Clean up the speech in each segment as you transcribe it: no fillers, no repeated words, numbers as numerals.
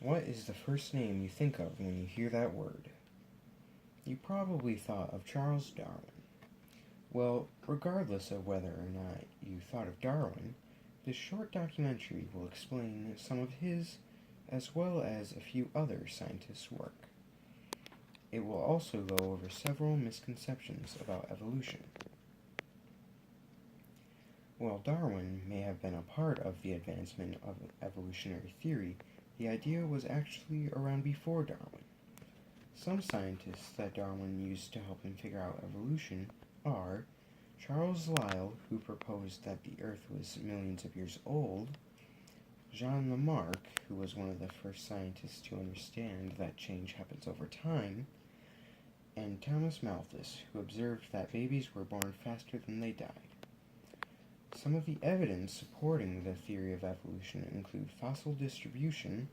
What is the first name you think of when you hear that word? You probably thought of Charles Darwin. Well, regardless of whether or not you thought of Darwin, this short documentary will explain some of his as well as a few other scientists' work. It will also go over several misconceptions about evolution. While Darwin may have been a part of the advancement of evolutionary theory, the idea was actually around before Darwin. Some scientists that Darwin used to help him figure out evolution are Charles Lyell, who proposed that the Earth was millions of years old, Jean Lamarck, who was one of the first scientists to understand that change happens over time, and Thomas Malthus, who observed that babies were born faster than they died. Some of the evidence supporting the theory of evolution include fossil distribution,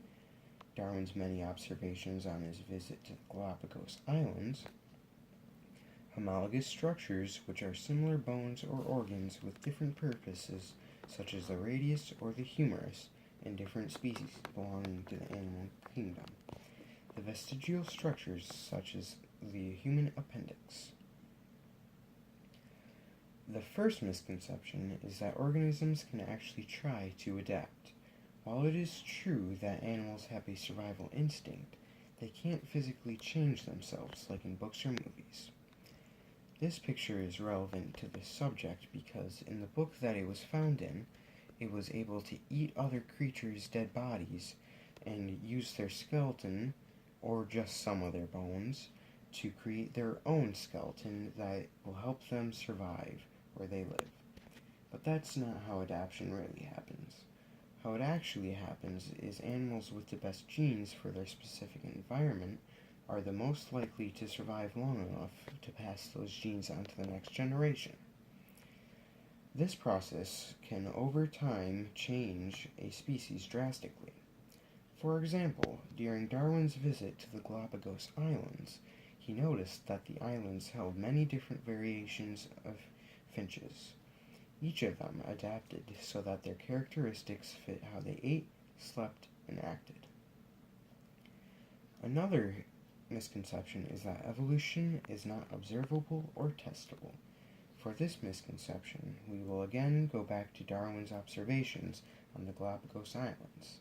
Darwin's many observations on his visit to the Galapagos Islands, homologous structures, which are similar bones or organs with different purposes, such as the radius or the humerus, in different species belonging to the animal kingdom, the vestigial structures, such as the human appendix. The first misconception is that organisms can actually try to adapt. While it is true that animals have a survival instinct, they can't physically change themselves like in books or movies. This picture is relevant to this subject because in the book that it was found in, it was able to eat other creatures' dead bodies and use their skeleton, or just some of their bones, to create their own skeleton that will help them survive where they live. But that's not how adaptation really happens. How it actually happens is animals with the best genes for their specific environment are the most likely to survive long enough to pass those genes on to the next generation. This process can over time change a species drastically. For example, during Darwin's visit to the Galapagos Islands, he noticed that the islands held many different variations of finches. Each of them adapted so that their characteristics fit how they ate, slept, and acted. Another misconception is that evolution is not observable or testable. For this misconception, we will again go back to Darwin's observations on the Galapagos Islands.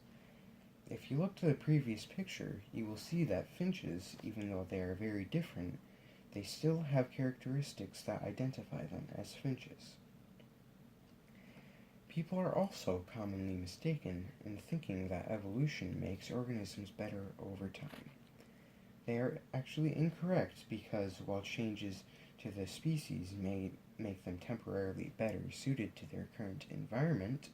If you look to the previous picture, you will see that finches, even though they are very different, they still have characteristics that identify them as finches. People are also commonly mistaken in thinking that evolution makes organisms better over time. They are actually incorrect because while changes to the species may make them temporarily better suited to their current environment,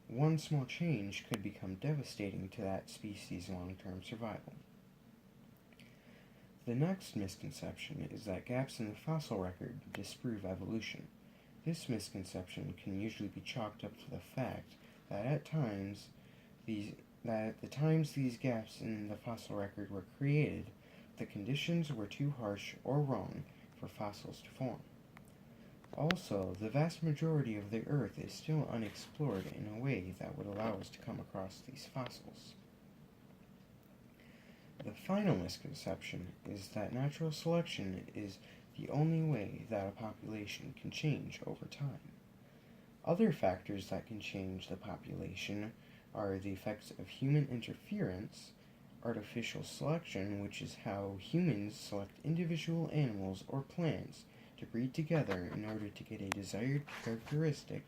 one small change could become devastating to that species' long-term survival. The next misconception is that gaps in the fossil record disprove evolution. This misconception can usually be chalked up to the fact that at the times these gaps in the fossil record were created, the conditions were too harsh or wrong for fossils to form. Also, the vast majority of the Earth is still unexplored in a way that would allow us to come across these fossils. The final misconception is that natural selection is the only way that a population can change over time. Other factors that can change the population are the effects of human interference, artificial selection, which is how humans select individual animals or plants to breed together in order to get a desired characteristic,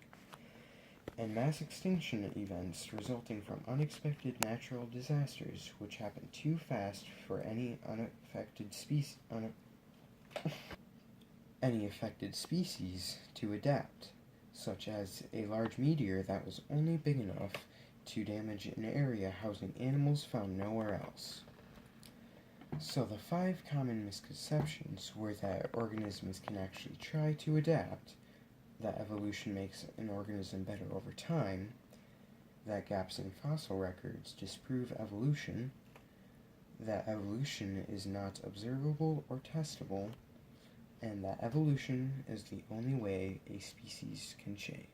and mass extinction events resulting from unexpected natural disasters which happen too fast for any affected species to adapt, such as a large meteor that was only big enough to damage an area housing animals found nowhere else. So the 5 common misconceptions were that organisms can actually try to adapt, that evolution makes an organism better over time, that gaps in fossil records disprove evolution, that evolution is not observable or testable, and that evolution is the only way a species can change.